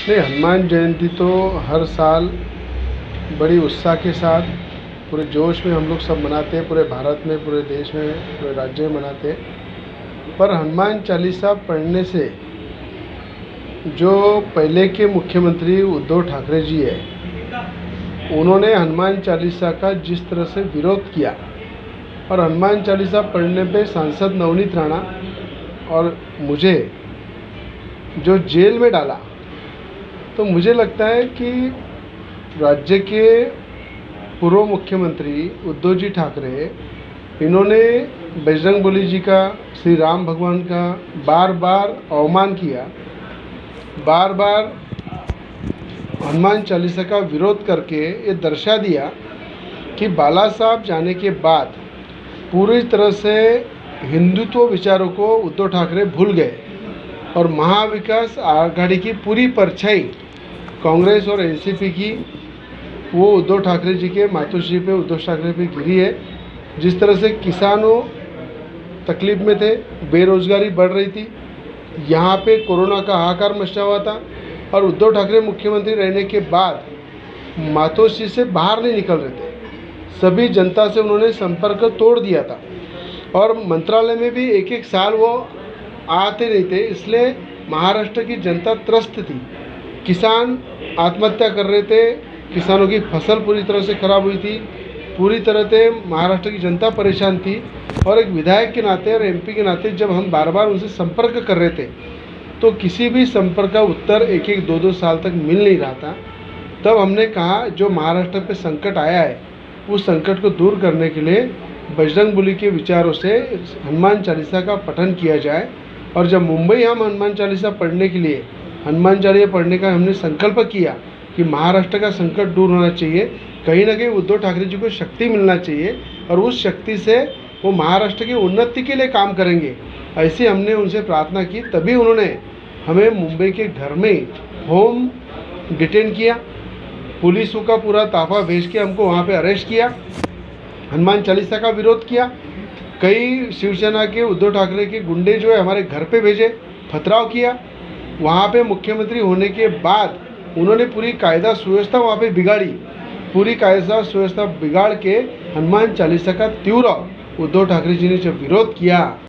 नहीं, हनुमान जयंती तो हर साल बड़ी उत्साह के साथ पूरे जोश में हम लोग सब मनाते हैं। पूरे भारत में, पूरे देश में, पूरे राज्य में मनाते हैं। पर हनुमान चालीसा पढ़ने से जो पहले के मुख्यमंत्री उद्धव ठाकरे जी है, उन्होंने हनुमान चालीसा का जिस तरह से विरोध किया और हनुमान चालीसा पढ़ने पे सांसद नवनीत राणा और मुझे जो जेल में डाला, तो मुझे लगता है कि राज्य के पूर्व मुख्यमंत्री उद्धव जी ठाकरे, इन्होंने बजरंगबली जी का, श्री राम भगवान का बार बार अवमान किया, बार बार हनुमान चालीसा का विरोध करके ये दर्शा दिया कि बाला साहब जाने के बाद पूरी तरह से हिंदुत्व विचारों को उद्धव ठाकरे भूल गए और महाविकास आघाड़ी की पूरी परछाई कांग्रेस और एनसीपी की वो उद्धव ठाकरे जी के मातोश्री पे, उद्धव ठाकरे पे गिरी है। जिस तरह से किसानों तकलीफ में थे, बेरोजगारी बढ़ रही थी, यहाँ पे कोरोना का हाहाकार मचा हुआ था और उद्धव ठाकरे मुख्यमंत्री रहने के बाद मातोश्री से बाहर नहीं निकल रहे थे। सभी जनता से उन्होंने संपर्क तोड़ दिया था और मंत्रालय में भी एक एक साल वो आते नहीं थे। इसलिए महाराष्ट्र की जनता त्रस्त थी। किसान आत्महत्या कर रहे थे, किसानों की फसल पूरी तरह से ख़राब हुई थी, पूरी तरह से महाराष्ट्र की जनता परेशान थी। और एक विधायक के नाते और एमपी के नाते जब हम बार बार उनसे संपर्क कर रहे थे, तो किसी भी संपर्क का उत्तर एक एक दो दो साल तक मिल नहीं रहा था। तब हमने कहा, जो महाराष्ट्र पे संकट आया है, उस संकट को दूर करने के लिए बजरंगबली के विचारों से हनुमान चालीसा का पठन किया जाए। और जब मुंबई हम हनुमान चालीसा पढ़ने के लिए, हनुमान चालीसा पढ़ने का हमने संकल्प किया कि महाराष्ट्र का संकट दूर होना चाहिए, कहीं ना कहीं उद्धव ठाकरे जी को शक्ति मिलना चाहिए और उस शक्ति से वो महाराष्ट्र की उन्नति के लिए काम करेंगे, ऐसी हमने उनसे प्रार्थना की। तभी उन्होंने हमें मुंबई के घर में होम डिटेन किया, पुलिसों का पूरा ताफा भेज के हमको वहाँ पे अरेस्ट किया, हनुमान चालीसा का विरोध किया। कई शिवसेना के, उद्धव ठाकरे के गुंडे जो है हमारे घर पे भेजे, पथराव किया। वहाँ पे मुख्यमंत्री होने के बाद उन्होंने पूरी कायदा सुव्यवस्था वहाँ पे बिगाड़ी। पूरी कायदा सुव्यवस्था बिगाड़ के हनुमान चालीसा का तीव्र उद्धव ठाकरे जी ने जब विरोध किया,